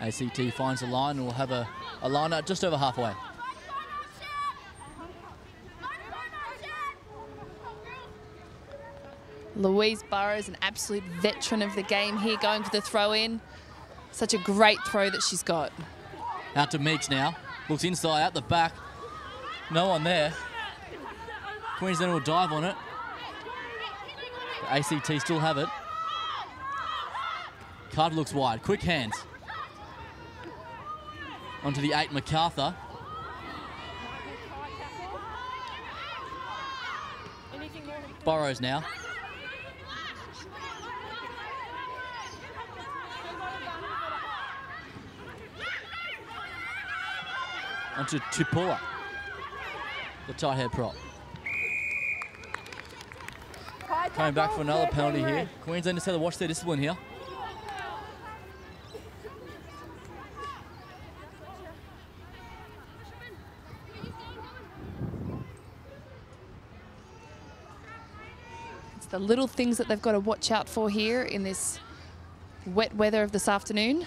ACT finds the line and will have a line out just over halfway. Louise Burrows, an absolute veteran of the game here, going for the throw in. Such a great throw that she's got. Out to Meeks now. Looks inside, out the back. No one there. Queensland will dive on it. The ACT still have it. Carter looks wide. Quick hands. Onto the 8, MacArthur. Burrows now. Onto Tupola, the tight head prop. Coming back for another penalty here. Queensland just had to watch their discipline here. It's the little things that they've got to watch out for here in this wet weather of this afternoon.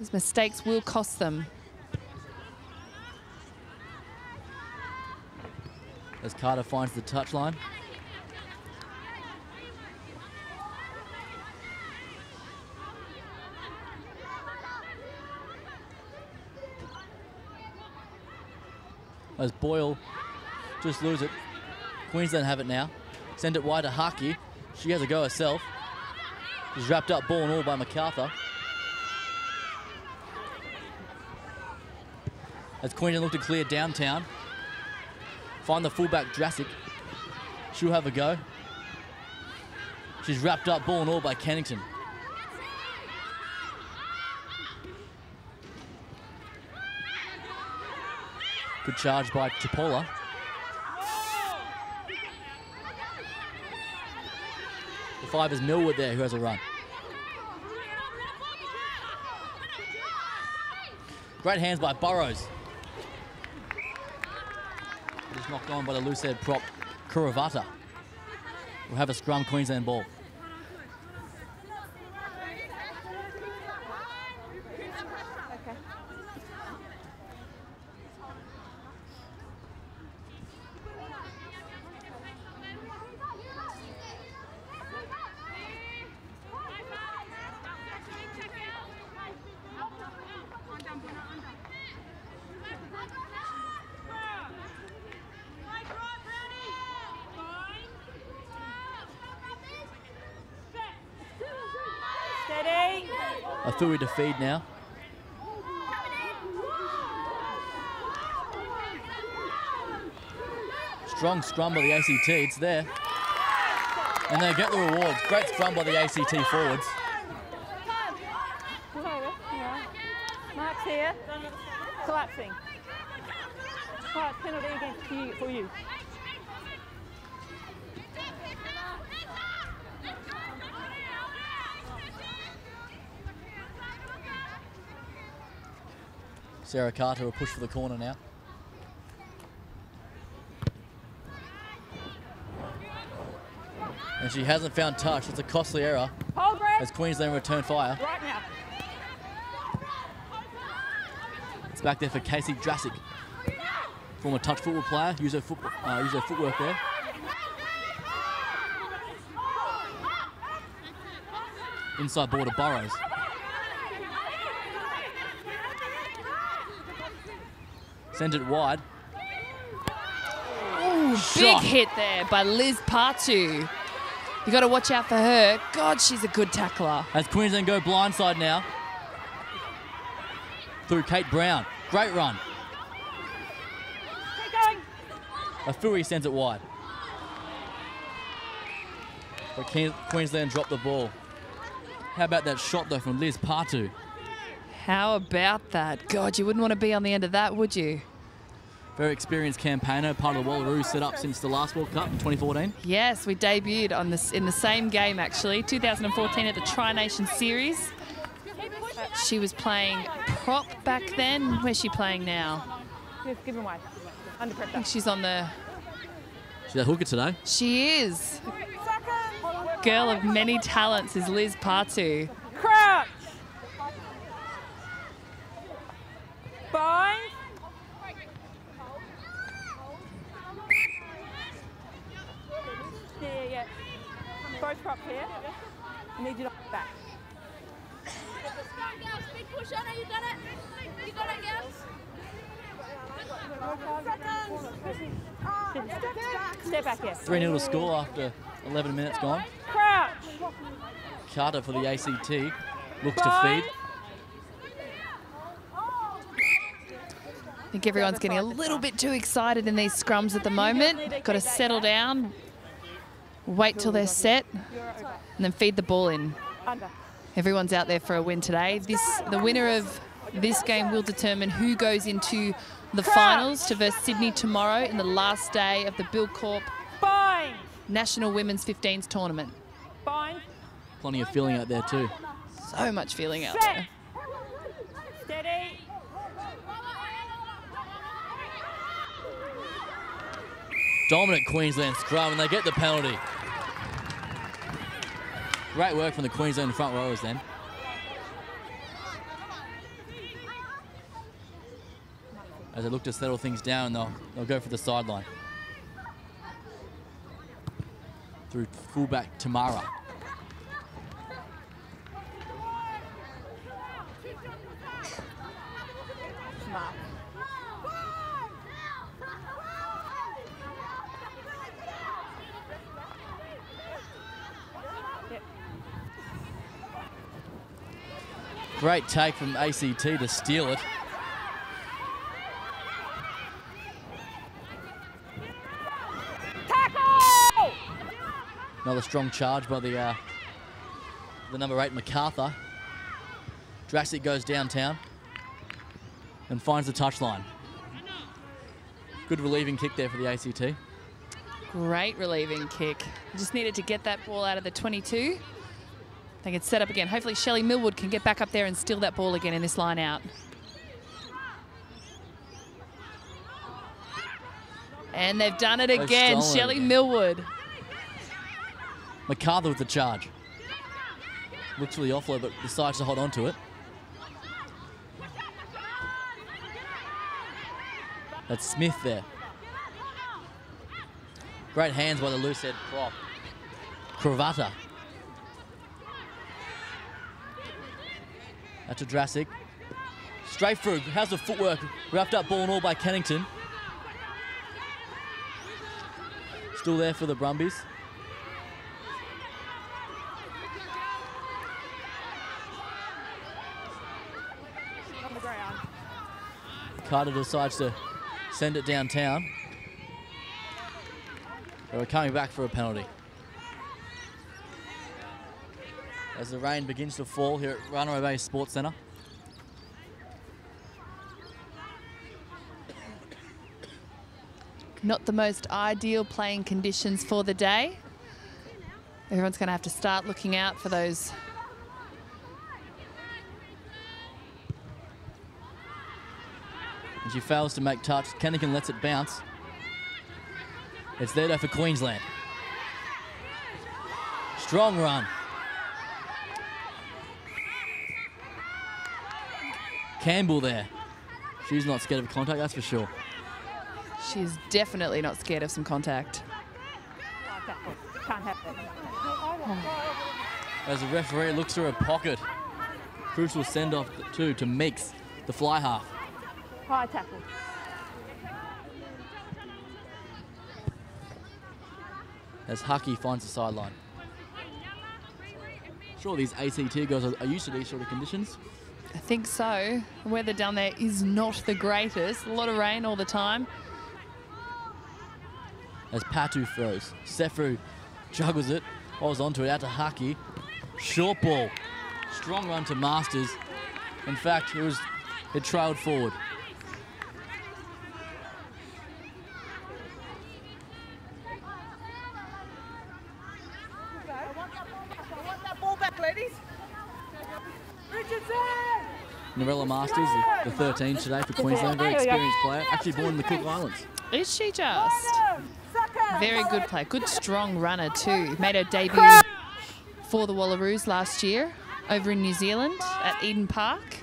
These mistakes will cost them. As Carter finds the touchline. As Boyle just lose it. Queensland have it now. Send it wide to Haki. She has a go herself. She's wrapped up ball and all by MacArthur. As Queensland look to clear downtown. Find the fullback, Drassic. She'll have a go. She's wrapped up ball and all by Kennington. Good charge by Chipola. The 5 is Millwood there, who has a run. Great hands by Burrows. Just knocked on by the loose head prop, Kuravata. We'll have a scrum, Queensland ball. A Thui to feed now. Strong scrum by the ACT, it's there. And they get the rewards. Great scrum by the ACT forwards. Mark's here. Collapsing. Right, penalty against you, for you. Sarah Carter will push for the corner now. And she hasn't found touch. It's a costly error as Queensland return fire. Right now. It's back there for Casey Drassic. Former touch football player. Use her footwork there. Inside ball to Burrows. Send it wide. Ooh, big hit there by Liz Partu. You got to watch out for her. God, she's a good tackler. As Queensland go blindside now. Through Kate Brown. Great run. Keep going. Afui sends it wide. But Queensland dropped the ball. How about that shot though from Liz Partu? How about that? God, you wouldn't want to be on the end of that, would you? Very experienced campaigner, part of the Wallaroos set up since the last World Cup in 2014. Yes, we debuted on this in the same game actually, 2014 at the Tri-Nation Series. She was playing prop back then. Where's she playing now? Just give him away. Under pressure. I think she's on the... She's a hooker today. She is. Girl of many talents is Liz Partu. Crouch. Bind. Yeah. Both prop here. I need you to back. Big push on it, you got it. You got it, girls. Step back, yes. 3-0 to score after 11 minutes gone. Crouch. Carter for the ACT looks to feed. I think everyone's getting a little bit too excited in these scrums at the moment. Got to settle down, wait till they're set, and then feed the ball in. Under. Everyone's out there for a win today. The winner of this game will determine who goes into the finals to versus Sydney tomorrow in the last day of the Buildcorp Bind. National Women's 15s tournament. Bind. Plenty of feeling out there too. So much feeling out Set. there. Steady. Dominant Queensland scrum, and they get the penalty. Great work from the Queensland front rowers then. As they look to settle things down, they'll go for the sideline. Through fullback Tamara. Smart. Great take from ACT to steal it. Tackle! Another strong charge by the number 8 MacArthur. Drassic goes downtown and finds the touchline. Good relieving kick there for the ACT. Great relieving kick. Just needed to get that ball out of the 22. They can set up again. Hopefully Shelley Millwood can get back up there and steal that ball again in this line out. And they've done it again. Shelley again. Millwood. MacArthur with the charge. Looks for the offload, but decides to hold on to it. That's Smith there. Great hands by the loose head prop. Cravata. That's a Drassic. Straight through. How's the footwork? Wrapped up ball and all by Kennington. Still there for the Brumbies. On the ground. Carter decides to send it downtown. But we're coming back for a penalty. As the rain begins to fall here at Runaway Bay Sports Centre. Not the most ideal playing conditions for the day. Everyone's going to have to start looking out for those. And she fails to make touch. Kennington lets it bounce. It's there though for Queensland. Strong run. Campbell there. She's not scared of contact, that's for sure. She's definitely not scared of some contact. Can't have it. As the referee looks through her pocket. Crucial send-off too to Meeks, the fly half. High tackle. As Hucky finds the sideline. Sure, these ACT girls are used to these sort of conditions. I think so. The weather down there is not the greatest. A lot of rain all the time. As Patu throws. Sefru juggles it, holds onto it, out to Hucky. Short ball. Strong run to Masters. In fact, it trailed forward. I want that ball back, ladies. Richardson! Norella Masters, the 13 today for Queensland, very experienced player, actually born in the Cook Islands. Is she just? Very good player. Good strong runner too. Made her debut for the Wallaroos last year over in New Zealand at Eden Park.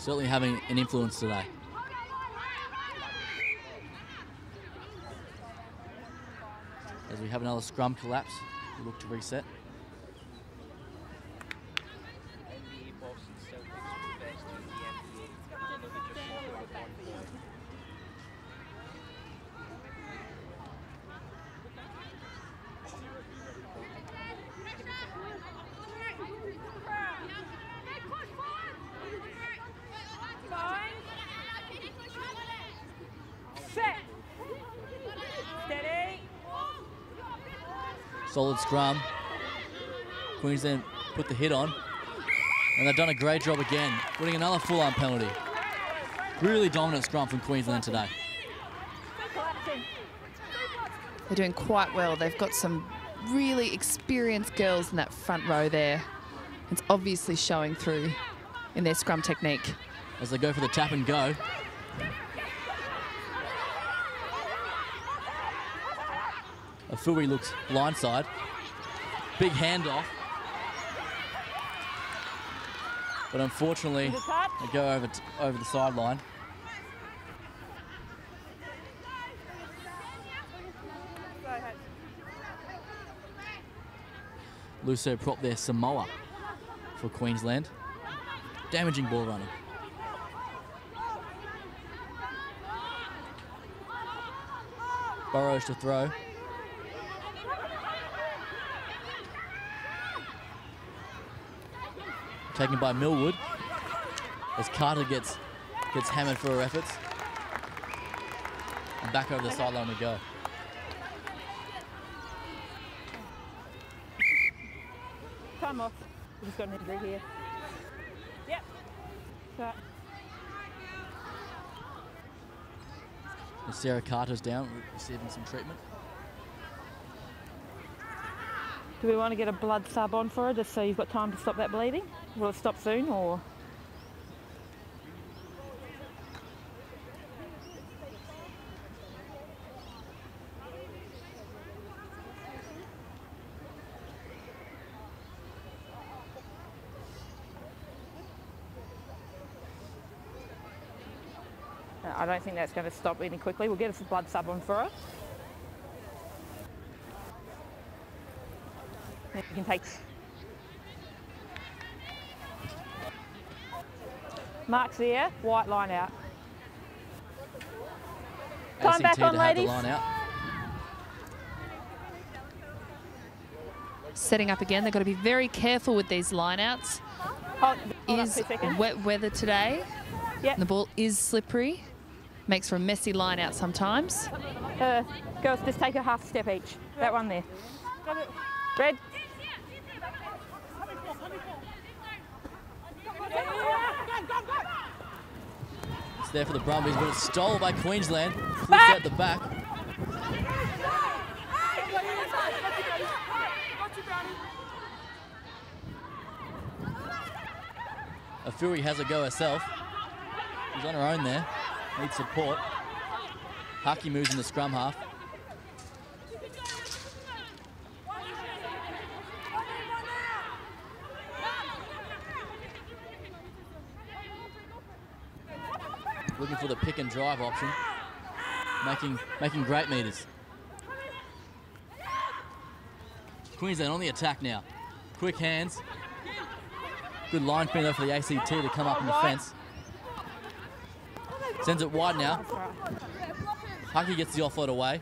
certainly having an influence today. As we have another scrum collapse, we look to reset. Solid scrum. Queensland put the hit on. And they've done a great job again, putting another full-arm penalty. Really dominant scrum from Queensland today. They're doing quite well. They've got some really experienced girls in that front row there. It's obviously showing through in their scrum technique. As they go for the tap and go. Afui looks blindside. Big handoff. But unfortunately, they go over the sideline. Luso prop there, Samoa for Queensland. Damaging ball running. Burrows to throw. Taken by Millwood as Carter gets hammered for her efforts. And back over the sideline we go. Time off. We've just got an injury here. Yep. So. And Sarah Carter's down, receiving some treatment. Do we want to get a blood sub on for her just so you've got time to stop that bleeding? Will it stop soon or? I don't think that's going to stop any quickly. We'll get a blood sub on for her. You can take. Mark's there, white line out. Time back on, ladies. Line out. Setting up again, they've got to be very careful with these lineouts. Hold Is wet weather today. Yep. The ball is slippery. Makes for a messy line out sometimes. Girls, just take a half step each. That one there. Red. It's there for the Brumbies, but it's stolen by Queensland. Flips out the back. Afui has a go herself. She's on her own there. Needs support. Haki moves in the scrum half. Looking for the pick and drive option. Making great meters. Queensland on the attack now. Quick hands. Good line spin though for the ACT to come up in defence. Sends it wide now. Haki gets the offload away.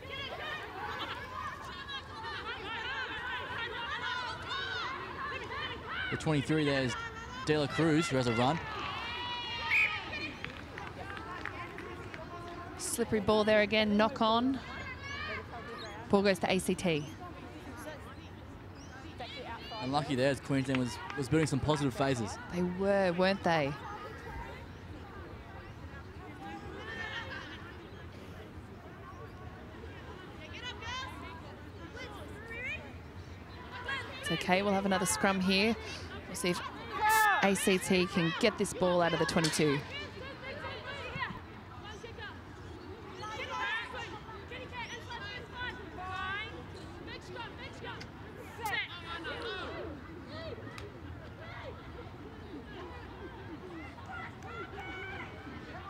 The 23 there is De La Cruz, who has a run. Slippery ball there again, knock on. Ball goes to ACT. Unlucky there as Queensland was building some positive phases. They were, weren't they? It's okay, we'll have another scrum here. We'll see if ACT can get this ball out of the 22.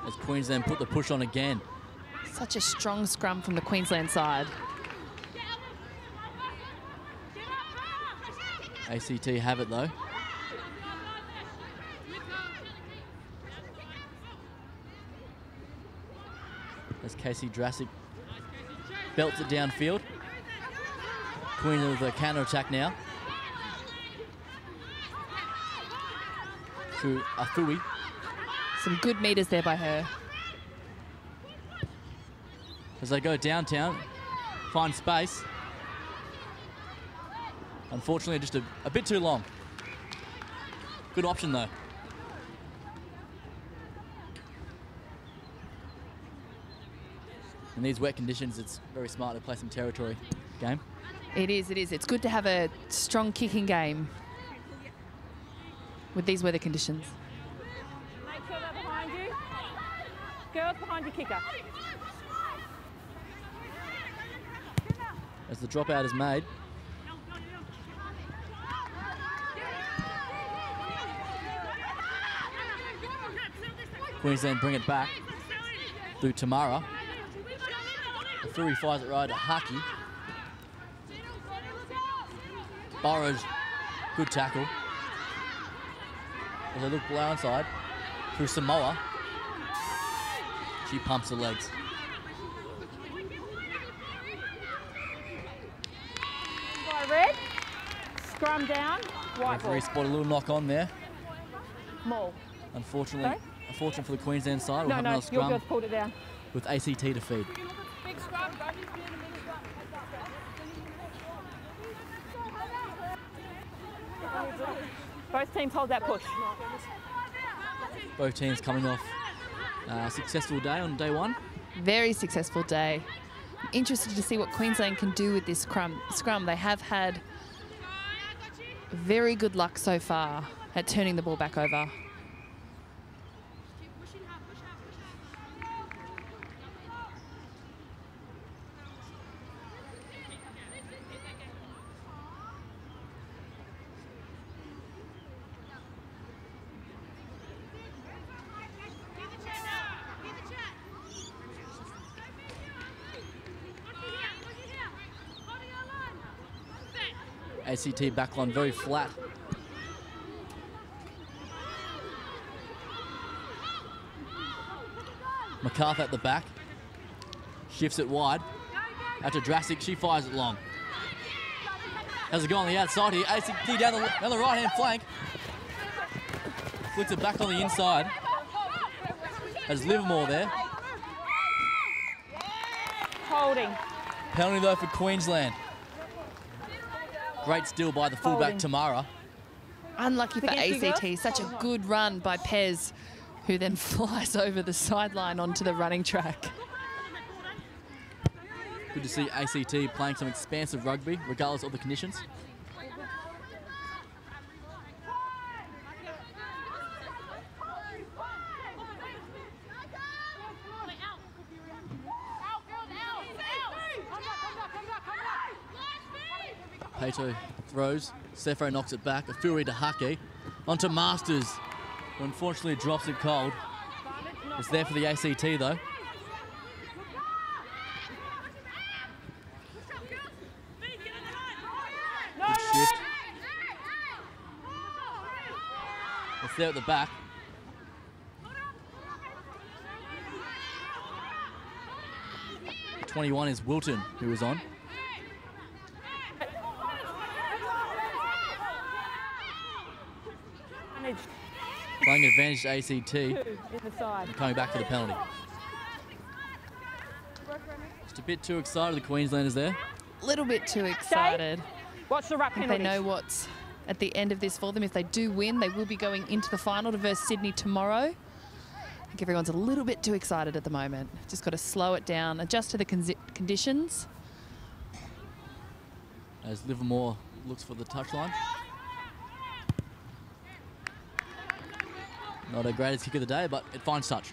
as Queensland put the push on again. Such a strong scrum from the Queensland side. ACT have it though. As Casey Drassic belts it downfield. Queensland with a counter-attack now. Through Afui. Some good meters there by her. As they go downtown, find space. Unfortunately, just a bit too long. Good option though. In these wet conditions, it's very smart to play some territory game. It is, it is. It's good to have a strong kicking game with these weather conditions. Make sure they're behind you. Girls behind your kicker. As the dropout is made. Queensland bring it back through Tamara. Fury fires it right to Haki. Burrows, good tackle. As they look blindside through Samoa. She pumps the legs. By red, scrum down, white ball. Referee spotted a little knock on there. Maul. Unfortunately, Sorry? unfortunate for the Queensland side. We'll No, have no, another your scrum girls pulled it down. with ACT to feed. Big scrum, both teams hold that push. Both teams coming off a successful day on day one. Very successful day. Interested to see what Queensland can do with this scrum. They have had very good luck so far at turning the ball back over. ACT backline very flat. MacArthur at the back. Shifts it wide. Out to Drassic, she fires it long. Has it go on the outside here. ACT down the right-hand flank. Flicks it back on the inside. Has Livermore there. Holding. Penalty though for Queensland. Great steal by the fullback Holding. Tamara. Unlucky for Against you, ACT. girls? Such a good run by Pez, who then flies over the sideline onto the running track. Good to see ACT playing some expansive rugby, regardless of the conditions. Pato throws. Sefo knocks it back. A fury to Hake. Onto Masters, who unfortunately drops it cold. It's there for the ACT though. Good shift. It's there at the back. The 21 is Wilton, who was on. Playing advantage to ACT. In the side. Coming back for the penalty. Just a bit too excited, the Queenslanders there. A little bit too excited. Watch the ruck I think penalty. they know what's at the end of this for them. If they do win, they will be going into the final to verse Sydney tomorrow. I think everyone's a little bit too excited at the moment. Just got to slow it down, adjust to the conditions. As Livermore looks for the touchline. Not a greatest kick of the day, but it finds touch.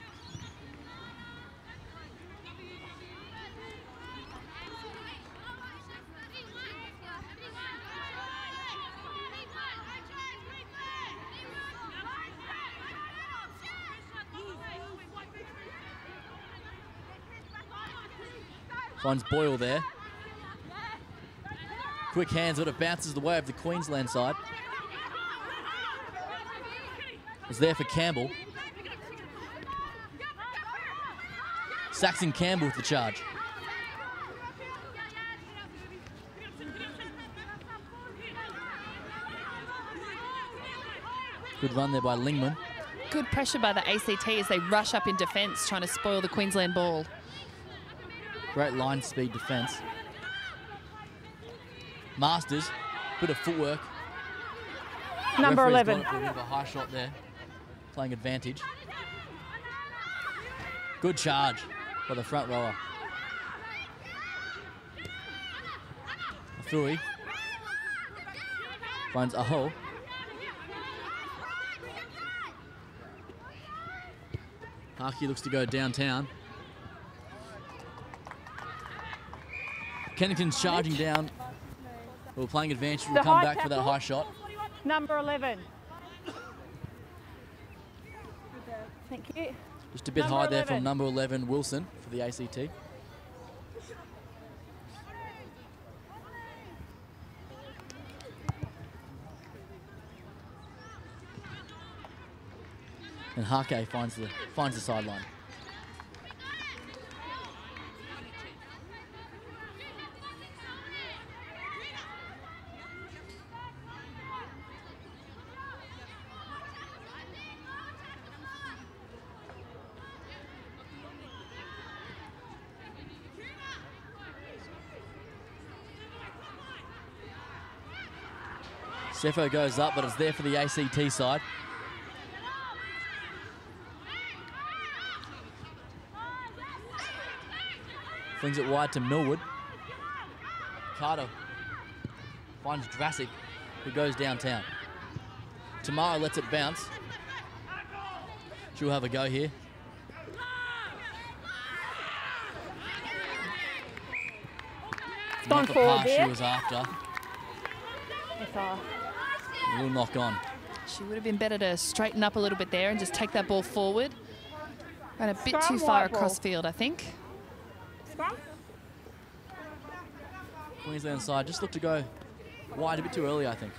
Finds Boyle there. Quick hands, but it bounces the way of the Queensland side. It's there for Campbell. Saxon Campbell with the charge. Good run there by Lingman. Good pressure by the ACT as they rush up in defence, trying to spoil the Queensland ball. Great line speed defence. Masters, bit of footwork. Number Referee's 11. gone for a bit of a high shot there, playing advantage. Good charge by the front rower. Afui finds Aho. Harkey looks to go downtown. Kennington's charging down. We're playing advantage. We'll come back for that high shot. Number 11. Thank you. Just a bit Number high there 11. from number 11, Wilson, for the ACT. And Hake finds the sideline. Sefo goes up, but it's there for the ACT side. Flings it wide to Millwood. Carter finds Drassic, who goes downtown. Tamara lets it bounce. She'll have a go here. It's gone Not the forward pass she there. was after. It's A little knock on. She would have been better to straighten up a little bit there and just take that ball forward. Ran a bit too Scrum, far white ball. across field, I think. Scrum. Queensland side just looked to go wide a bit too early, I think.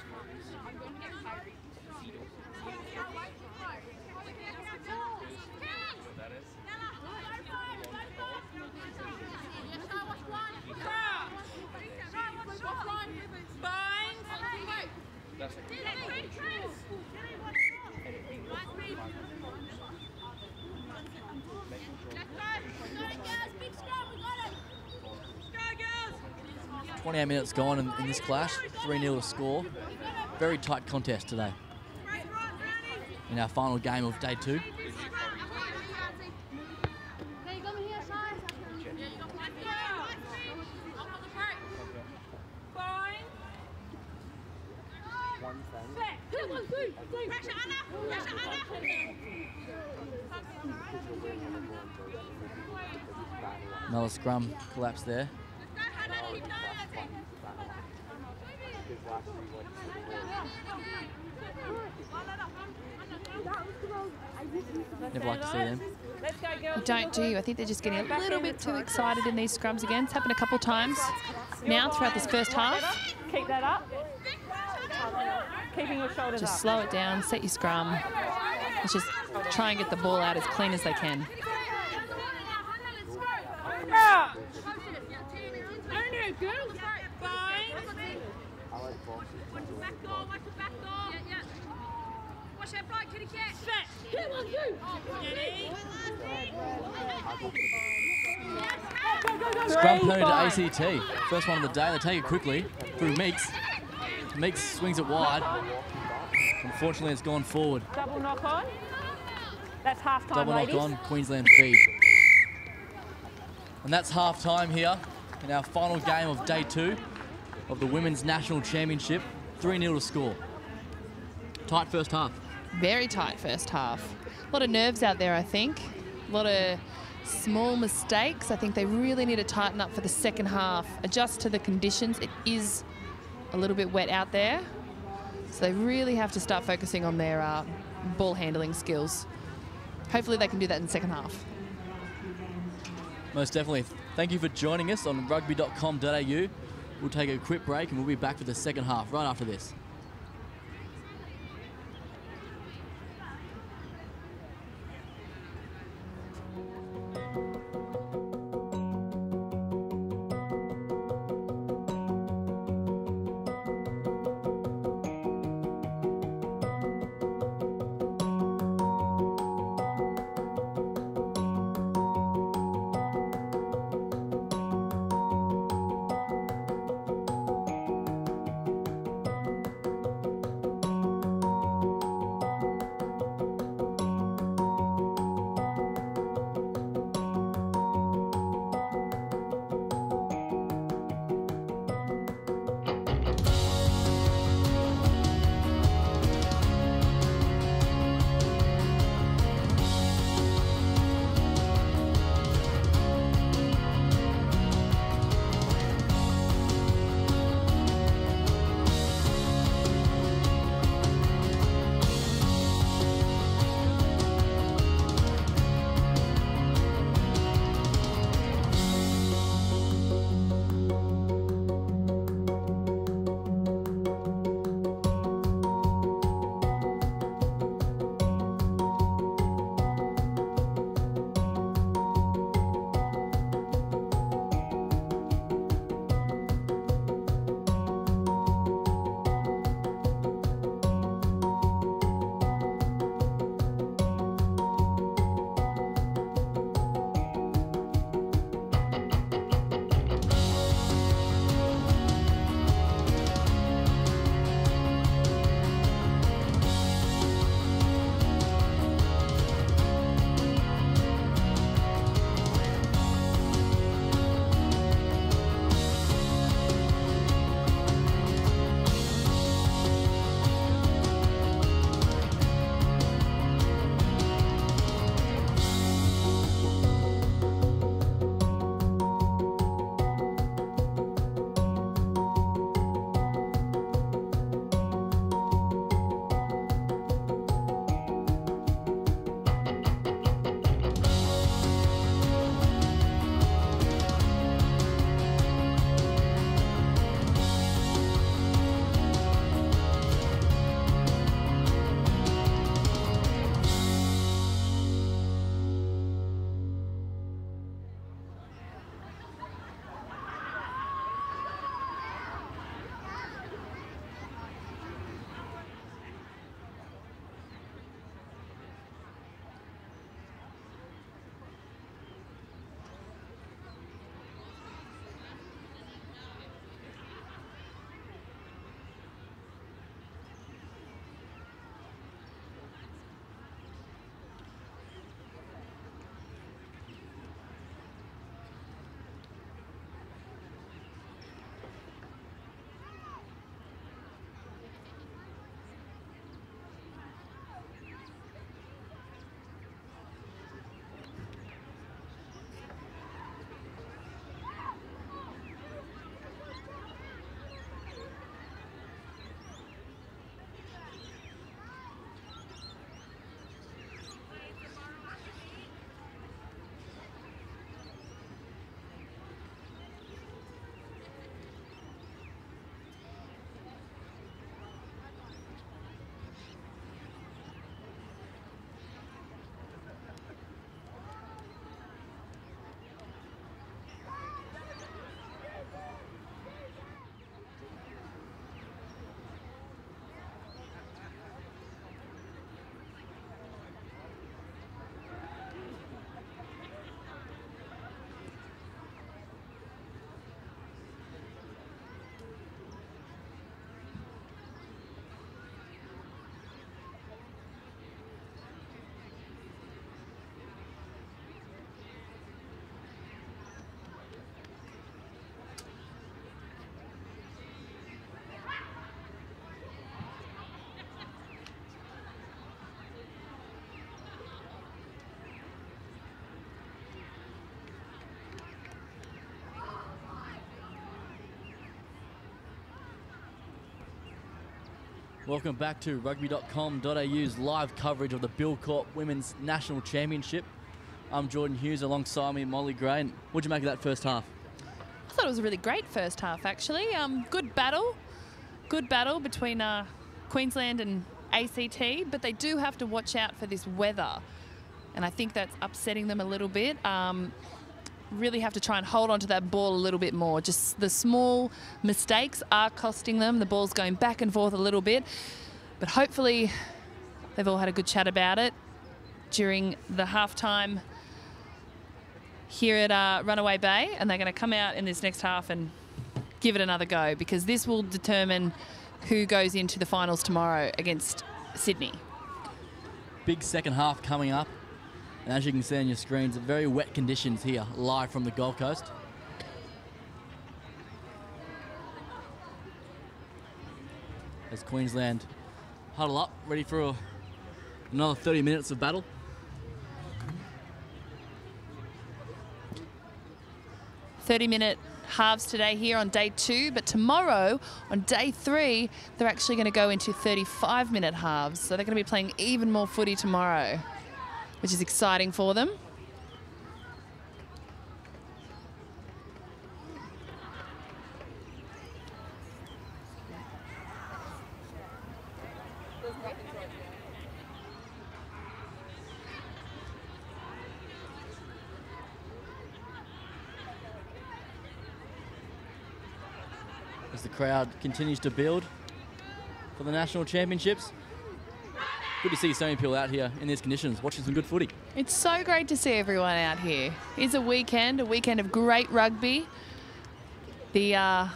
Big scrum, we got it. 28 minutes gone in this clash. 3-0 to score. Very tight contest today in our final game of day 2. Another scrum collapse there. Never like to see them. Let's go, girls. You don't, do you? I think they're just getting a little bit too excited in these scrums again. It's happened a couple times now throughout this first half. Keep that up. Keeping your shoulders Just up. slow it down, set your scrum. Let's just try and get the ball out as clean as they can. Ah! Scrum penalty to ACT. First one of the day. They take it quickly through Meeks. Meeks swings it wide. Unfortunately, it's gone forward. Double knock on. That's half time, Double knock ladies. on, Queensland feed. And that's half time here in our final game of day 2 of the Women's National Championship. 3-0 to score. Tight first half. Very tight first half. A lot of nerves out there, I think. A lot of small mistakes. I think they really need to tighten up for the second half. Adjust to the conditions. It is a little bit wet out there. So they really have to start focusing on their ball handling skills. Hopefully they can do that in the second half. Most definitely. Thank you for joining us on Rugby.com.au. We'll take a quick break and we'll be back for the second half right after this. Welcome back to Rugby.com.au's live coverage of the Buildcorp Women's National Championship. I'm Jordan Hughes, alongside me, Molly Gray. And what'd you make of that first half? I thought it was a really great first half, actually. Good battle between Queensland and ACT, but they do have to watch out for this weather. And I think that's upsetting them a little bit. Really have to try and hold on to that ball a little bit more. Just the small mistakes are costing them. The ball's going back and forth a little bit. But hopefully they've all had a good chat about it during the halftime here at Runaway Bay. And they're going to come out in this next half and give it another go, because this will determine who goes into the finals tomorrow against Sydney. Big second half coming up. And as you can see on your screens, very wet conditions here, live from the Gold Coast. As Queensland huddle up, ready for another 30 minutes of battle. "30-minute halves today here on day 2, but tomorrow on day 3, they're actually going to go into 35-minute halves. So they're going to be playing even more footy tomorrow, which is exciting for them. As the crowd continues to build for the national championships. Good to see so many people out here in these conditions watching some good footy. It's so great to see everyone out here. It's a weekend of great rugby. The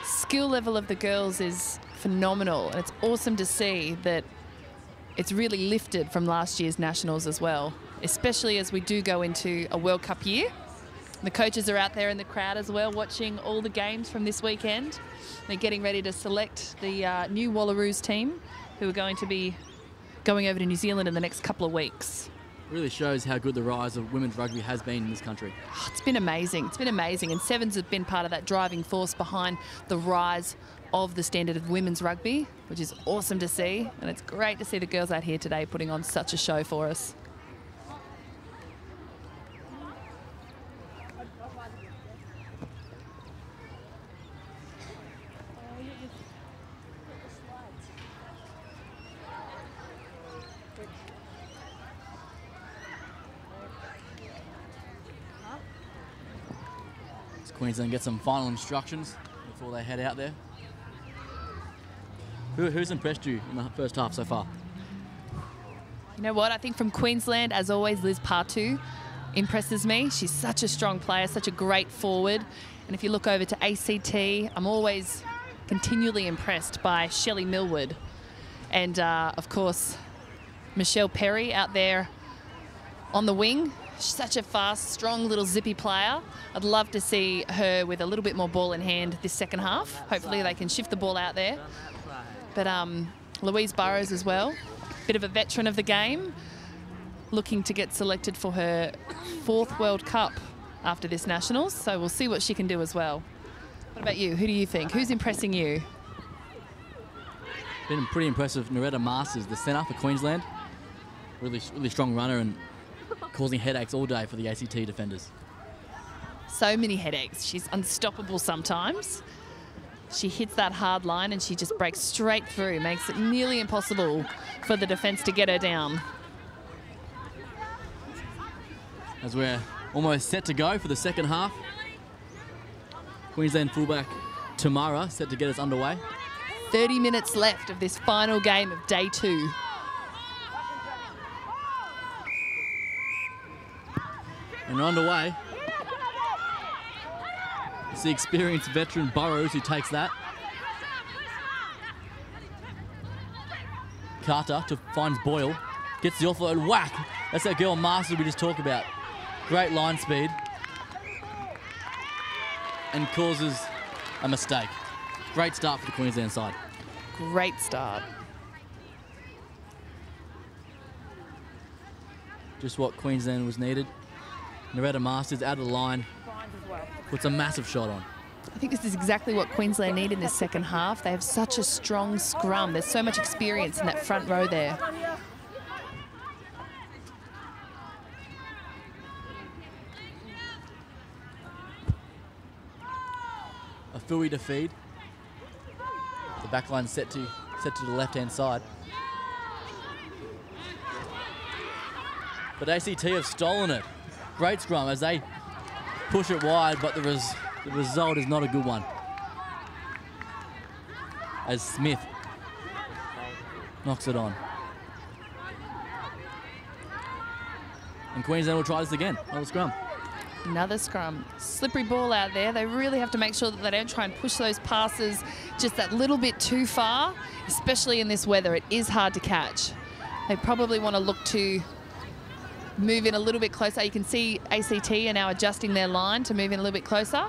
skill level of the girls is phenomenal, and it's awesome to see that it's really lifted from last year's nationals as well, especially as we do go into a World Cup year. The coaches are out there in the crowd as well, watching all the games from this weekend. They're getting ready to select the new Wallaroos team, who are going to be going over to New Zealand in the next couple of weeks. Really shows how good the rise of women's rugby has been in this country. Oh, it's been amazing. It's been amazing. And Sevens have been part of that driving force behind the rise of the standard of women's rugby, which is awesome to see. And it's great to see the girls out here today putting on such a show for us. Queensland get some final instructions before they head out there. Who's impressed you in the first half so far? You know what? I think from Queensland, as always, Liz Partu impresses me. She's such a strong player, such a great forward. And if you look over to ACT, I'm always continually impressed by Shelley Millward. And, of course, Michelle Perry out there on the wing. She's such a fast, strong, little zippy player. I'd love to see her with a little bit more ball in hand this second half. Hopefully they can shift the ball out there. But Louise Burrows as well, bit of a veteran of the game, looking to get selected for her 4th World Cup after this Nationals. So we'll see what she can do as well. What about you? Who do you think? Who's impressing you? Been pretty impressive. Noretta Masters, the centre for Queensland. Really strong runner and causing headaches all day for the ACT defenders. So many headaches. She's unstoppable sometimes. She hits that hard line and she just breaks straight through, makes it nearly impossible for the defence to get her down. As we're almost set to go for the second half. Queensland fullback Tamara set to get us underway. 30 minutes left of this final game of day 2. And we're underway. It's the experienced veteran Burrows who takes that. Carter finds Boyle. Gets the offload, whack. That's that girl Masters we just talked about. Great line speed. And causes a mistake. Great start for the Queensland side. Great start. Just what Queensland was needed. Noretta Masters out of the line, puts a massive shot on. I think this is exactly what Queensland need in this second half. They have such a strong scrum. There's so much experience in that front row there. Fui to feed. The back line set to the left-hand side. But ACT have stolen it. Great scrum as they push it wide, but the result is not a good one. As Smith knocks it on. And Queensland will try this again. Another scrum. Another scrum. Slippery ball out there. They really have to make sure that they don't try and push those passes just that little bit too far, especially in this weather. It is hard to catch. They probably want to look to move in a little bit closer. You can see ACT are now adjusting their line to move in a little bit closer.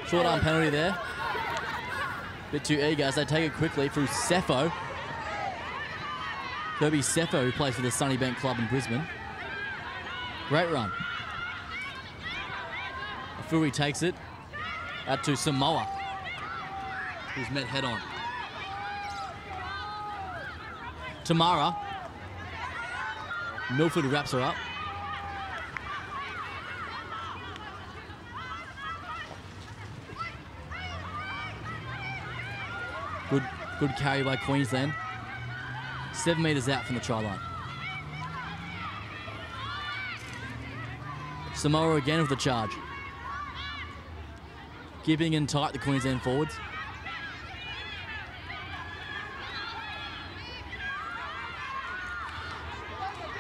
Short arm penalty there. Bit too eager as they take it quickly through Sefo. Kirby Sefo, who plays for the Sunnybank Club in Brisbane. Great run. Fui takes it out to Samoa, who's met head on. Tamara. Milford wraps her up. Good carry by Queensland. 7 metres out from the try line. Samoa again with the charge. Keeping in tight the Queensland forwards.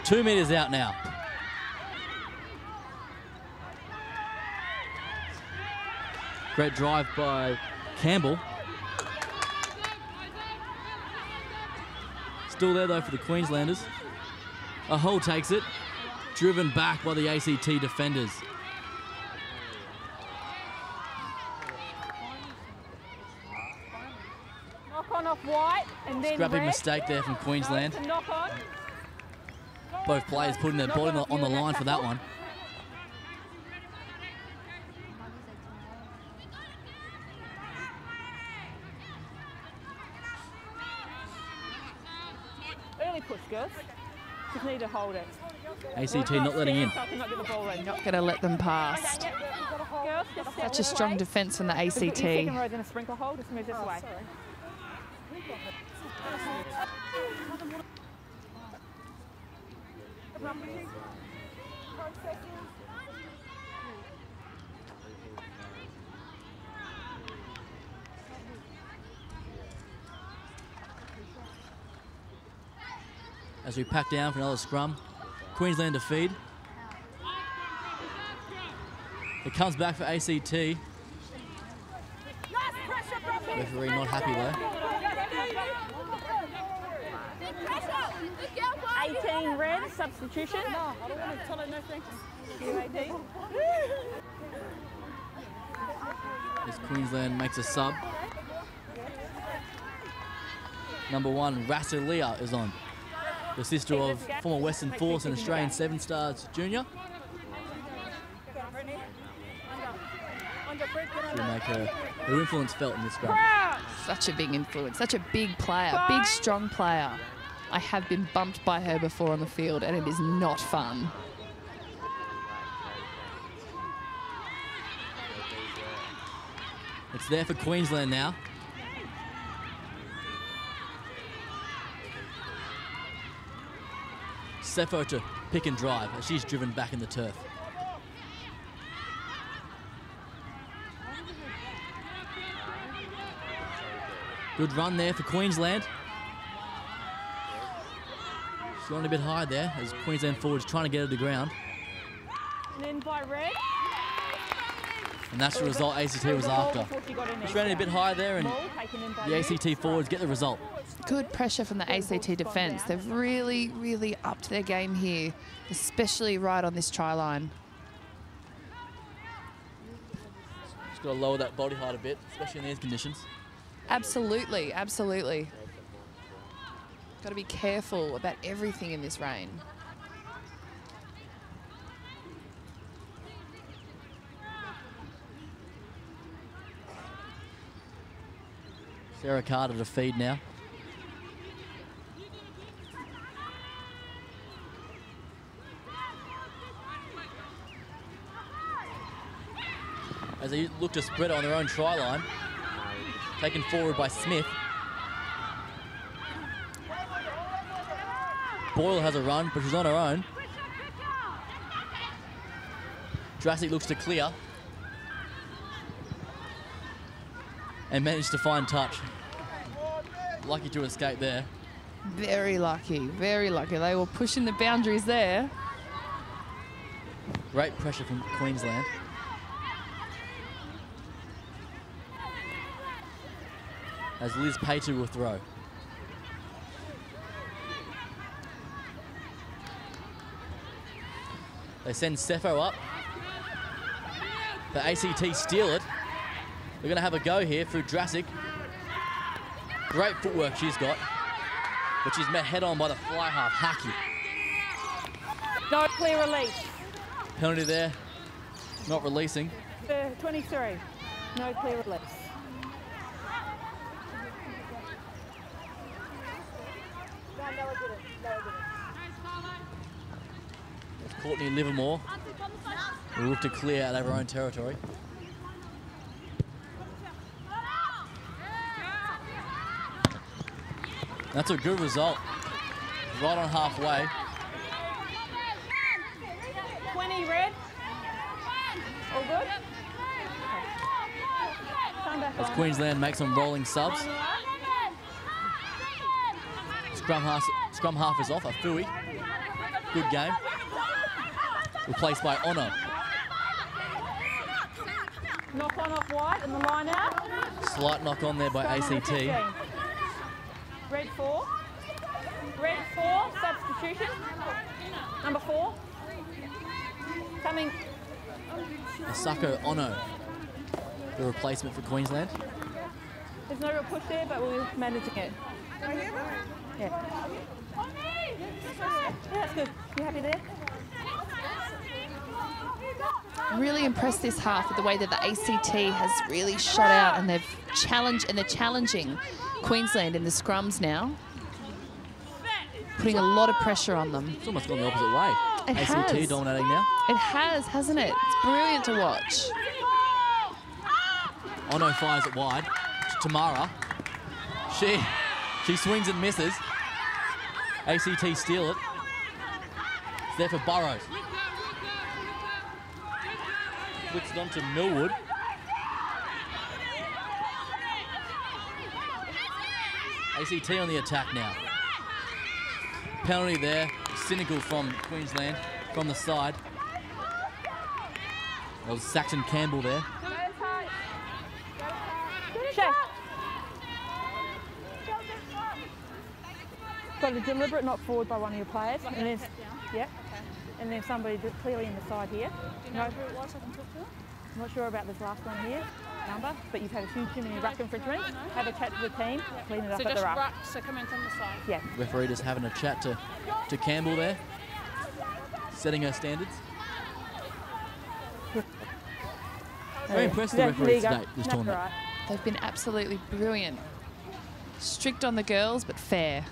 Two metres out now. Great drive by Campbell. Still there though for the Queenslanders. Hull takes it. Driven back by the ACT defenders. Knock on off white and then Scrappy red. mistake there from Queensland. To knock on. Both players putting their body on the line for that one. Early push, girls. Just need to hold it. ACT not letting in. So I cannot get the ball in. Not going to let them pass. Girls, just step Such a this strong way. defence from the Just put your second ACT. row's in a sprinkler hole. Just move this way. As we pack down for another scrum. Queensland to feed. It comes back for ACT. Referee not happy though. 18 red, substitution. No, I don't want to tell her no thank you. 18. As Queensland makes a sub. Number 1, Rasilia is on. The sister of former Western Force and Australian Seven Stars junior. She'll make her influence felt in this scrum. Such a big influence, such a big player, big strong player. I have been bumped by her before on the field and it is not fun. It's there for Queensland now. Sefo to pick and drive as she's driven back in the turf. Good run there for Queensland. She's gone a bit high there as Queensland forwards trying to get her to ground. And then by red. And that's the result ACT was after. She ran a bit high there and the ACT forwards get the result. Good pressure from the ACT defence. They've really, really upped their game here, especially right on this try line. Just got to lower that body height a bit, especially in these conditions. Absolutely, absolutely. Got to be careful about everything in this rain. Sarah Carter to feed now. as they look to spread it on their own try line. Taken forward by Smith. Boyle has a run, but she's on her own. Drassic looks to clear. And managed to find touch. Lucky to escape there. Very lucky, very lucky. They were pushing the boundaries there. Great pressure from Queensland. As Liz Payton will throw. They send Sefo up. The ACT steal it. They're going to have a go here through Drassic. Great footwork she's got. But she's met head-on by the fly half, Hackey. No clear release. Penalty there. Not releasing. 23. No clear release. It's Courtney Livermore. We'll look to clear out of her own territory. That's a good result. Right on halfway. 20 red. All good? Come back As on. Queensland makes some rolling subs. Scrum half is off, a Fui. Good game. Replaced by Ono. Knock on off wide and the line out. Slight knock on there by ACT. Red 4. Red 4, substitution. Number 4. Coming. Asako Ono, the replacement for Queensland. There's no real push there, but we're managing it. Yeah. Yeah, that's good. You happy there? I'm really impressed this half with the way that the ACT has really shot out, and they're challenging Queensland in the scrums now, putting a lot of pressure on them. It's almost gone the opposite way. It ACT has. dominating now. It has, hasn't it? It's brilliant to watch. Ono fires it wide to Tamara. She swings and misses. ACT steal it. It's there for Burrows. Flicks it on to Millwood. ACT on the attack now. Penalty there. Cynical from Queensland from the side. That was Saxon Campbell there. Check. Got a deliberate knock forward by one of your players. And then, yep. And then somebody clearly in the side here. No, I'm not sure about this last one here, number, but you've had a few too many ruck infringements. Have a chat to the team, clean it up at the ruck. So comment on the side. Yeah. Referee just having a chat to Campbell there, setting her standards. Very impressive, the referees today, this tournament. Right. They've been absolutely brilliant. Strict on the girls, but fair.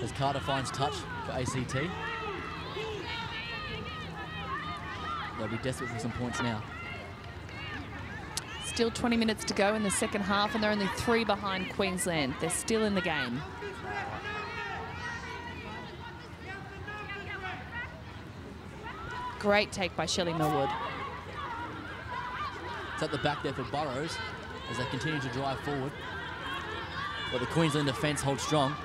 As Carter finds touch for ACT. They'll be desperate for some points now. Still 20 minutes to go in the second half, and they're only 3 behind Queensland. They're still in the game. Great take by Shelley Millwood. It's at the back there for Burrows as they continue to drive forward. But the Queensland defence holds strong.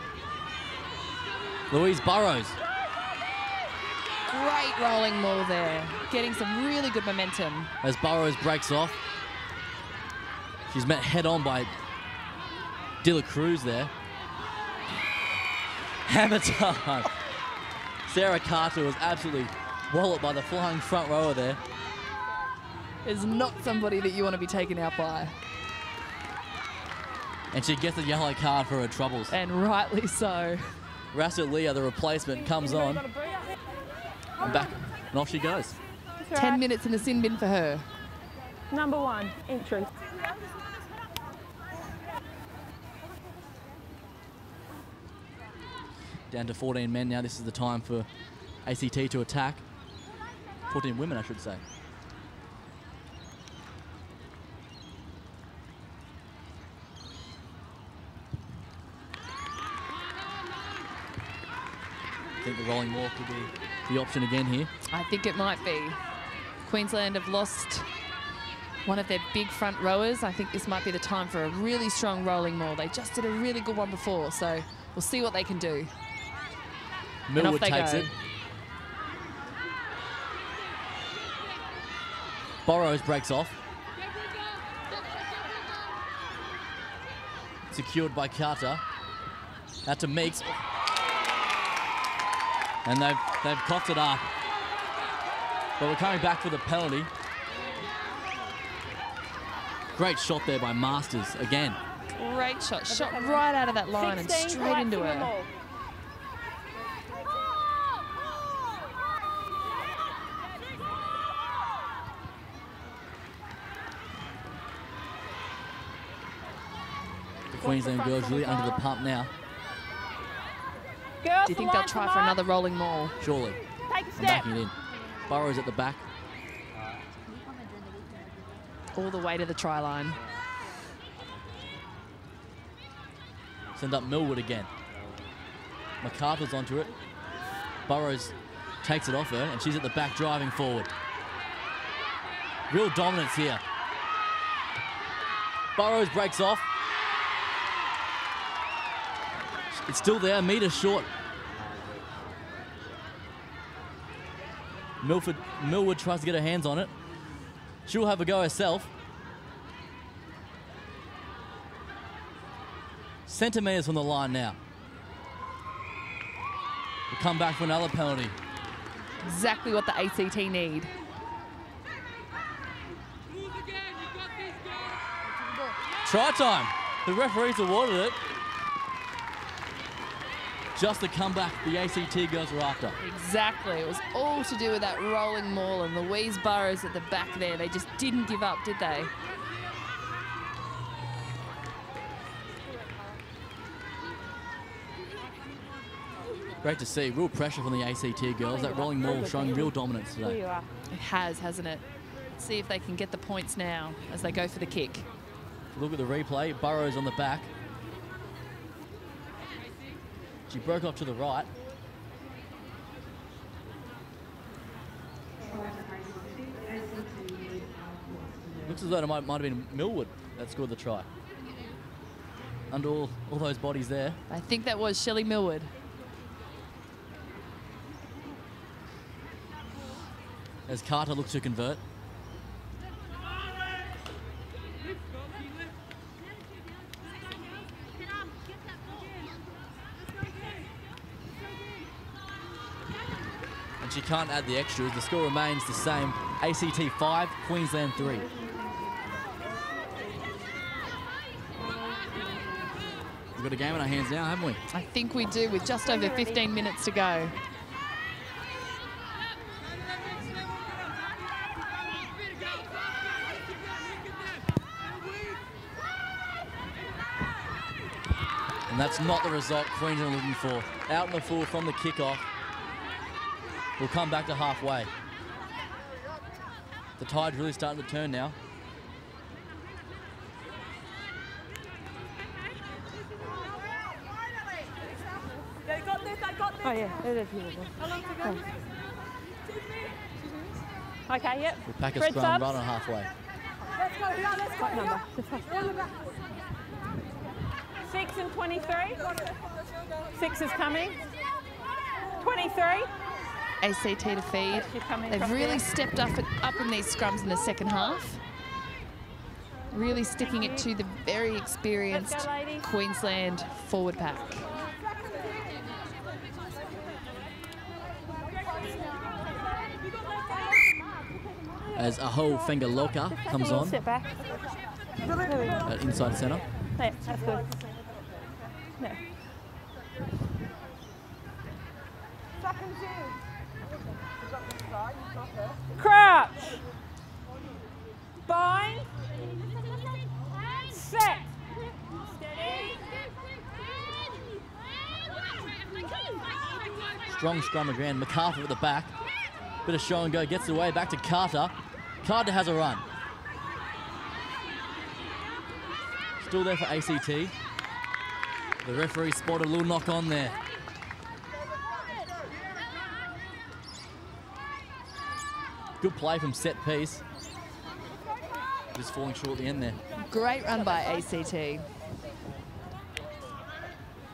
Louise Burrows. Great rolling maul there. Getting some really good momentum. As Burrows breaks off. She's met head on by Dilla Cruz there. Hammer time. Sarah Carter was absolutely walloped by the flying front rower there. Is not somebody that you want to be taken out by. And she gets a yellow card for her troubles. And rightly so. Rasa Leah, the replacement, comes on. And back, and off she goes. 10 minutes in the sin bin for her. Number 1, entry. Down to 14 men now. This is the time for ACT to attack. 14 women, I should say. I think the rolling maul could be the option again here. I think it might be. Queensland have lost one of their big front rowers. I think this might be the time for a really strong rolling maul. They just did a really good one before, so we'll see what they can do. Millwood takes it. Burrows breaks off. Secured by Carter. Out to Meeks. And they've coughed it up. But we're coming back for the penalty. Great shot there by Masters again. Great shot. Shot right out of that line and straight into her. The Queensland girls really under the pump now. Do you think they'll try for another rolling maul? Surely. Take a I'm step. backing it in. Burrows at the back. All the way to the try line. Send up Millwood again. MacArthur's onto it. Burrows takes it off her, and she's at the back driving forward. Real dominance here. Burrows breaks off. It's still there, a metre short. Millwood tries to get her hands on it. She'll have a go herself. Centimetres from the line now. We'll come back for another penalty. Exactly what the ACT need. Try time. The referees awarded it. Just the comeback the ACT girls were after. Exactly. It was all to do with that rolling maul, and Louise Burrows at the back there. They just didn't give up, did they? Great to see. Real pressure from the ACT girls. That rolling maul showing real dominance today. It has, hasn't it? Let's see if they can get the points now as they go for the kick. Look at the replay. Burrows on the back. She broke off to the right. Looks as though it might have been Millwood that scored the try. Under all those bodies there. I think that was Shelley Millwood. As Carter looks to convert. And she can't add the extras. The score remains the same. ACT 5, Queensland 3. We've got a game in our hands now, haven't we? I think we do, with just over 15 minutes to go. And that's not the result Queensland are looking for. Out in the full from the kickoff. We'll come back to halfway. The tide's really starting to turn now. They got this, I got this. Oh yeah, it is beautiful. How long to go? Okay, yep. We'll pack a Red scrum subs. right on halfway. Let's go, yeah, let's go. What number? Just have 6 and 23. 6 is coming. 23. ACT to feed. She's coming They've across really there. stepped up in these scrums in the second half. Really sticking it to the very experienced Let's go, ladies. Queensland forward pack. As Aho Fengaloka comes on Step back. There we go. at inside centre. Yeah, that's good. No. Crouch. Bind. Set. Steady. Strong scrum again. MacArthur at the back. Bit of show and go. Gets away. Back to Carter. Carter has a run. Still there for ACT. The referee spotted a little knock on there. Good play from set piece. Just falling short at the end there. Great run by ACT.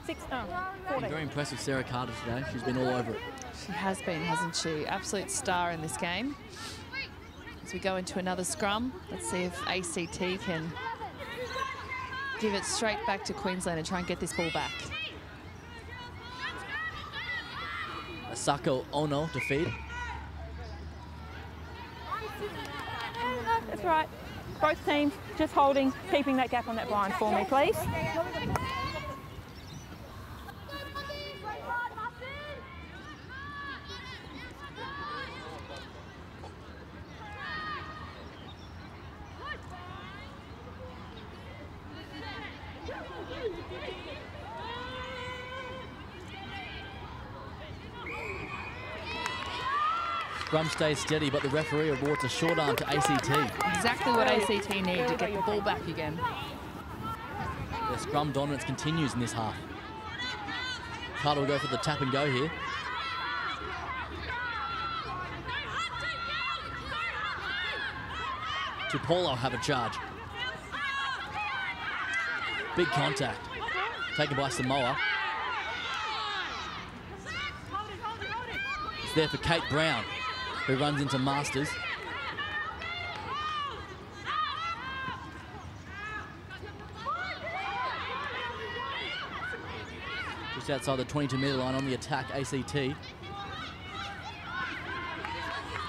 14. Been very impressed with Sarah Carter today. She's been all over it. She has been, hasn't she? Absolute star in this game. As we go into another scrum, let's see if ACT can give it straight back to Queensland and try and get this ball back. Asako Ono to feed. That's right. Both teams just holding, keeping that gap on that blind for me, please. Scrum stays steady, but the referee awards a short arm to ACT. Exactly what ACT need to get the ball back again. Their scrum dominance continues in this half. Carter will go for the tap and go here. Tupolo have a charge. Big contact. Taken by Samoa. It's there for Kate Brown, who runs into Masters. Just outside the 22-metre line on the attack, ACT.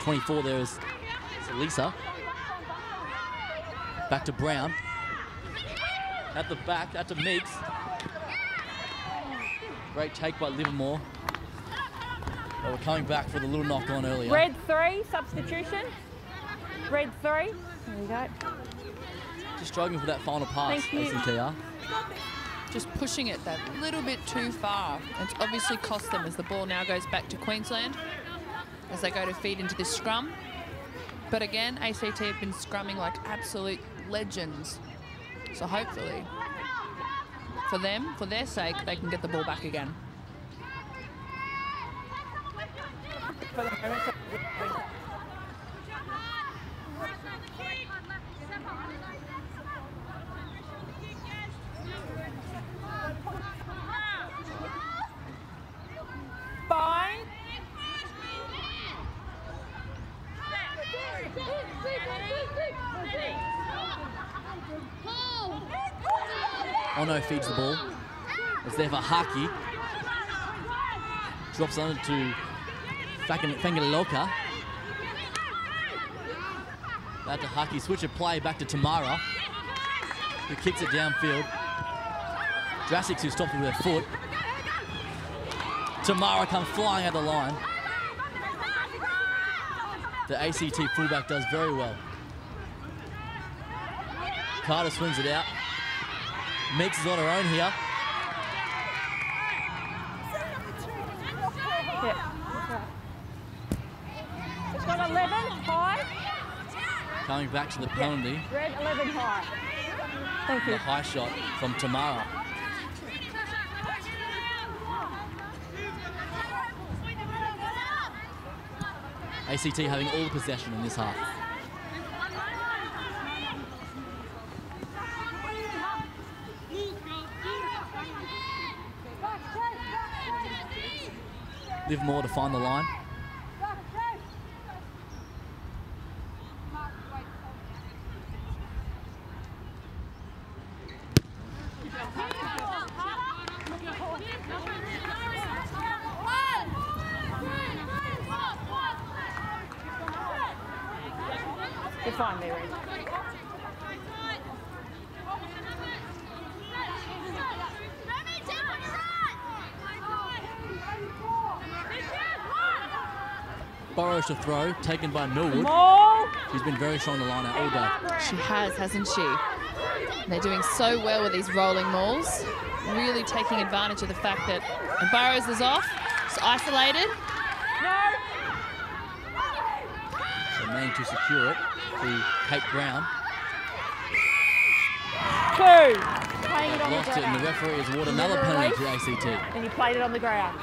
24 there is Lisa. Back to Brown. At the back, that's a Meeks. Great take by Livermore. But we're coming back for the little knock on earlier. Red 3, substitution. Red 3. There you go. Just struggling for that final pass, Thank you. ACTR. Just pushing it that little bit too far. It's obviously cost them as the ball now goes back to Queensland as they go to feed into this scrum. But again, ACT have been scrumming like absolute legends. So hopefully, for them, for their sake, they can get the ball back again. Fine. Ono feeds the ball. It's there for Haki. Drops on to Fangaloka. Back to Haki. Switch of play back to Tamara, who kicks it downfield. Drastics, who stops it with her foot. Tamara comes flying out the line. The ACT fullback does very well. Carter swings it out. Meeks is on her own here. Yeah, that's right. It's got 11 high. Coming back to the penalty. Red 11 high. Thank The you. high shot from Tamara. ACT having all the possession in this half. Livermore to find the line. You're fine there, Red. Burrows to throw, taken by Millwood. Maul. She's been very strong in the line out all day. She has, hasn't she? They're doing so well with these rolling mauls. really taking advantage of the fact that Burrows is off. It's isolated. So managing to secure it to Kate Brown. 2. Playing it on the Lost it, and the ground. referee has awarded another penalty to ACT. And you played it on the ground.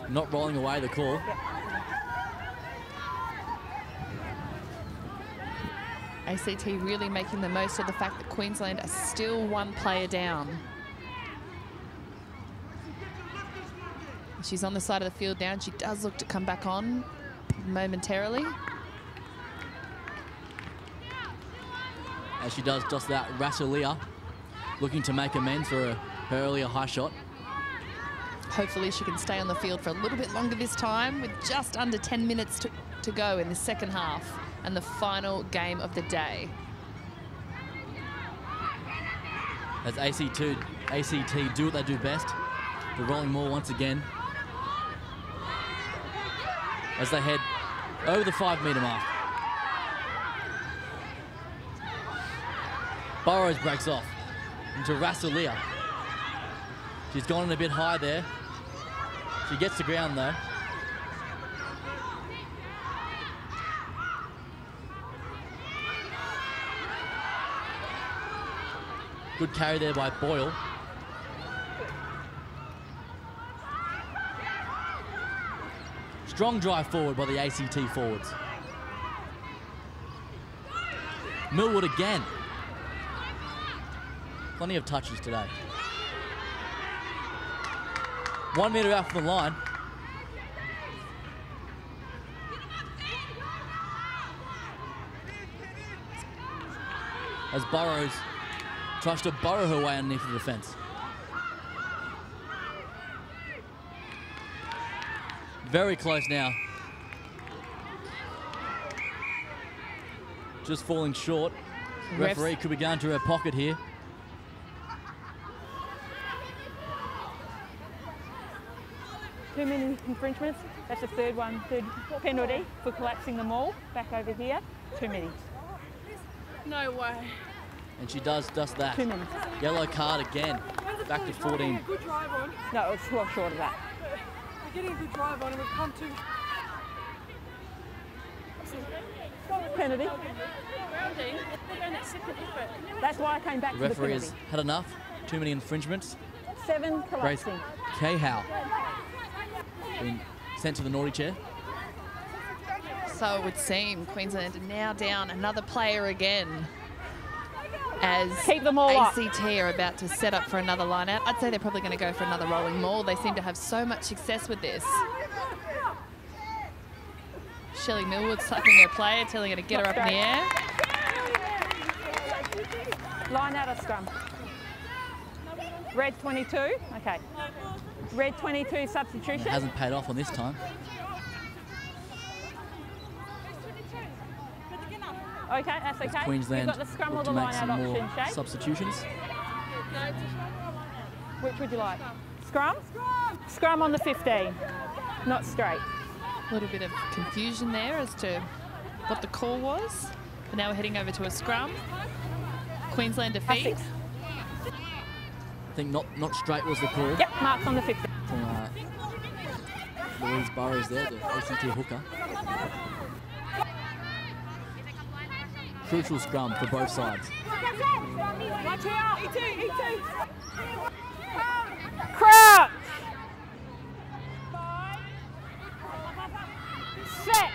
Not rolling away the call. Yep. ACT really making the most of the fact that Queensland are still 1 player down. She's on the side of the field now, and she does look to come back on momentarily. As she does just that, Rasulia looking to make amends for her earlier high shot. Hopefully she can stay on the field for a little bit longer this time, with just under 10 minutes to go in the second half and the final game of the day. As ACT do what they do best. They're rolling more once again. As they head over the 5-metre mark. Burrows breaks off into Rasulia. She's gone in a bit high there. She gets to ground though. Good carry there by Boyle. Strong drive forward by the ACT forwards. Millwood again. Plenty of touches today. 1 metre out from the line. As Burrows tries to burrow her way underneath the defence. Very close now. Just falling short. Referee could be going to her pocket here. Too many infringements. That's the third penalty for collapsing them all. Back over here. 2 minutes. No way. And she does just that. 2 minutes. Yellow card again. Back to 14. Good drive on. No, it's well short of that. We're getting a good drive on and we've come to... Penalty. Rounding. We're going that second effort. That's why I came back The to the referee penalty. has had enough. Too many infringements. 7 Grace collapsing. Cahow been sent to the naughty chair. So it would seem Queensland are now down another player again, as Keep them all up. ACT are about to set up for another line out. I'd say they're probably going to go for another rolling maul. They seem to have so much success with this. Shelley Millwood slapping her player, telling her to get her up in the air. Line out of scrum. Red 22. Okay. Red 22 substitution. It hasn't paid off on this time. Okay, that's okay. Queensland You've got the scrum or look the to make line out some option, more Shay. substitutions. Which would you like? Scrum? Scrum on the 15. Not straight. A little bit of confusion there as to what the call was. But now we're heading over to a scrum. Queensland defeat. Six. I think not straight was the call. Yep, marks on the 15. From Louise Burrows there, the ACT hooker. Crucial scrum for both sides. Watch out! E2! Crouch! Set!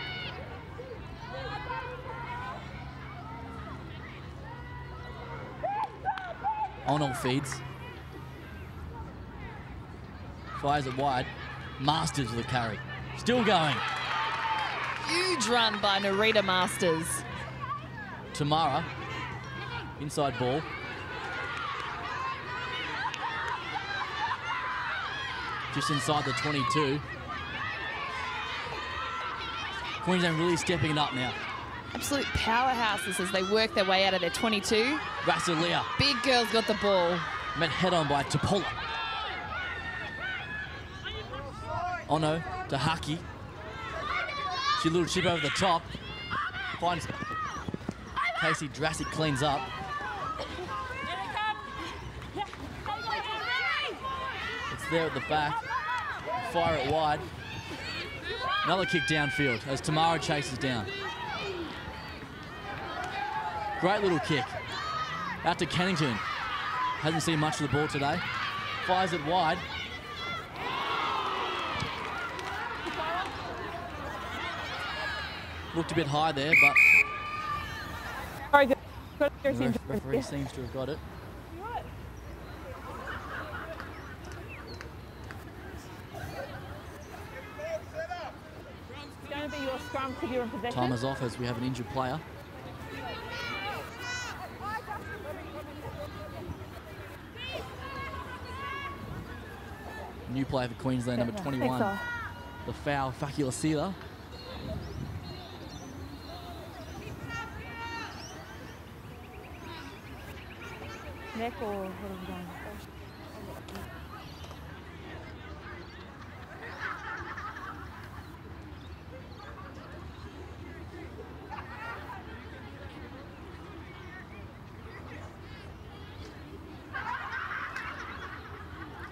Arnold feeds. Fires it wide. Masters with a carry. Still going. Huge run by Narita Masters. Tamara. Inside ball. Just inside the 22. Queensland really stepping it up now. Absolute powerhouses as they work their way out of their 22. Rasulia Big girls got the ball. met head on by Topola. Ono to Haki. She little chip over the top. Finds Casey Drassic, cleans up. there at the back. Fire it wide. Another kick downfield as Tamara chases down. Great little kick. Out to Kennington. Hasn't seen much of the ball today. Fires it wide. Looked a bit high there, but Very good. the referee seems to have got it. It's going to be your scrum because you're in possession. Time is off as we have an injured player. New player for Queensland, number 21. The foul, Fakula Sila. Neck or what are we going?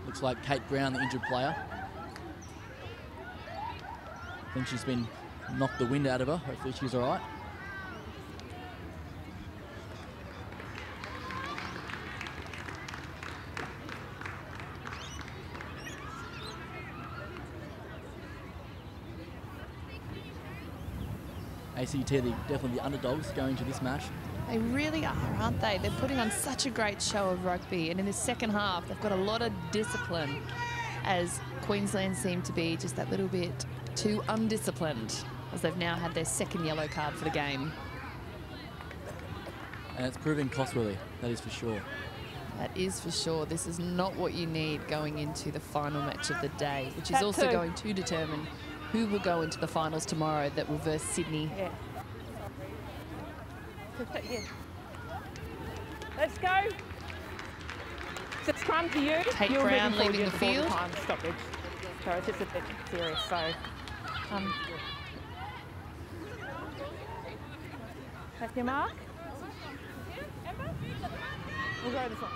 Looks like Kate Brown, the injured player. I think she's been knocked the wind out of her. Hopefully she's all right. ACT are definitely the underdogs going to this match. They really are, aren't they? They're putting on such a great show of rugby, and in the second half, they've got a lot of discipline, as Queensland seem to be just that little bit too undisciplined, as they've now had their second yellow card for the game. And it's proving costly, that is for sure. That is for sure. This is not what you need going into the final match of the day, which is also going to determine who will go into the finals tomorrow that will verse Sydney. Yeah. Let's go. It's a scrum to you. Kate Brown leaving the field. Stoppage. So it's just a bit serious. So, take your mark. We'll go this one.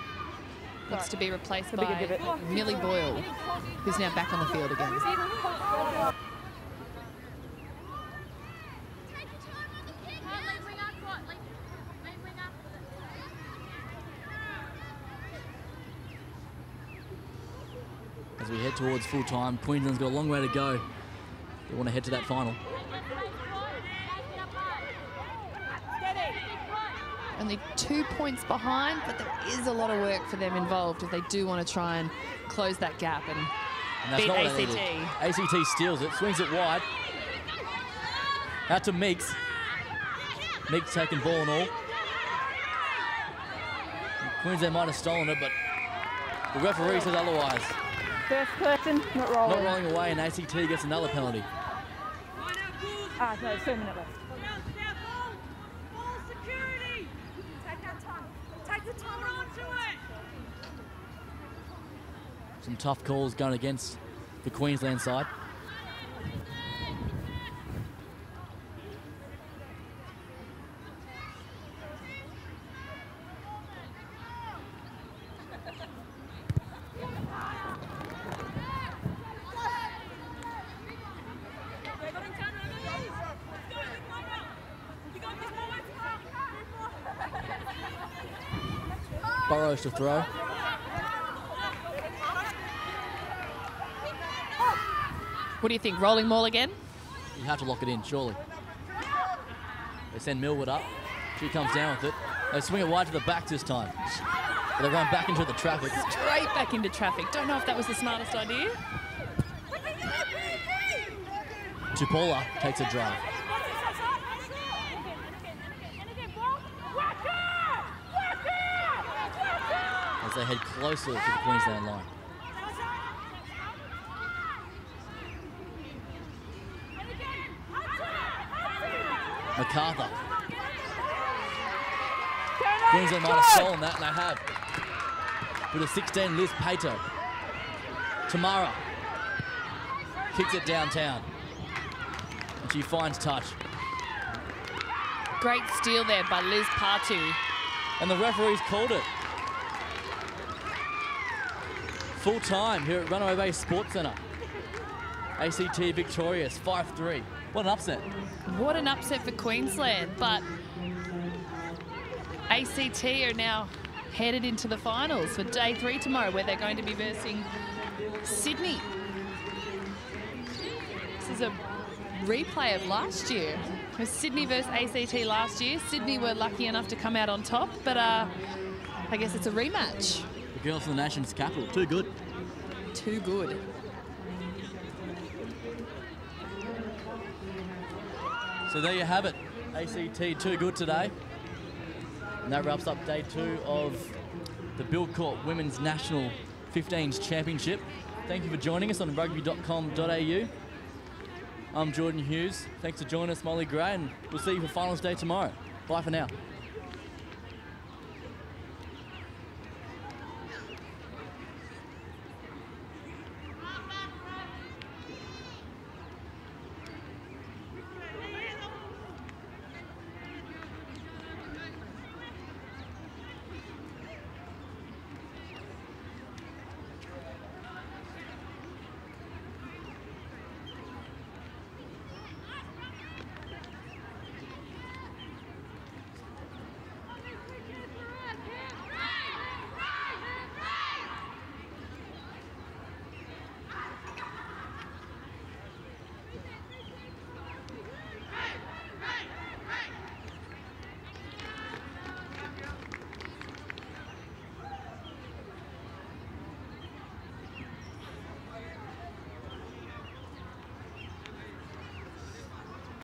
Looks to be replaced by Millie Boyle, who's now back on the field again. As we head towards full time, Queensland's got a long way to go. They want to head to that final. Only 2 points behind, but there is a lot of work for them involved if they do want to try and close that gap and that's beat not what ACT. ACT steals it, swings it wide. Out to Meeks. Meeks taking ball and all. Queensland might have stolen it, but the referee says otherwise. First person, not rolling. Not rolling away, and ACT gets another penalty. No, it's 2 minutes left. Some tough calls going against the Queensland side. Burrows to throw. What do you think, rolling maul again? You have to lock it in, surely. They send Millwood up. She comes down with it. They swing it wide to the back this time. But they run back into the traffic. Straight back into traffic. Don't know if that was the smartest idea. Tupola takes a drive. As they head closer to the Queensland line. MacArthur. Queensland might have stolen that, and they have. With a 16, Liz Pato. Tamara kicks it downtown. And she finds touch. Great steal there by Liz Patu. And the referee's called it. full time here at Runaway Bay Sports Centre. ACT victorious, 5-3. What an upset. What an upset for Queensland, but ACT are now headed into the finals for day 3 tomorrow, where they're going to be versing Sydney. This is a replay of last year. It was Sydney versus ACT last year. Sydney were lucky enough to come out on top, but I guess it's a rematch. The girls from the nation's capital, too good. Too good. So there you have it. ACT too good today. And that wraps up day 2 of the Buildcorp Women's National 15s Championship. Thank you for joining us on Rugby.com.au. I'm Jordan Hughes. Thanks for joining us, Molly Gray, and we'll see you for finals day tomorrow. Bye for now.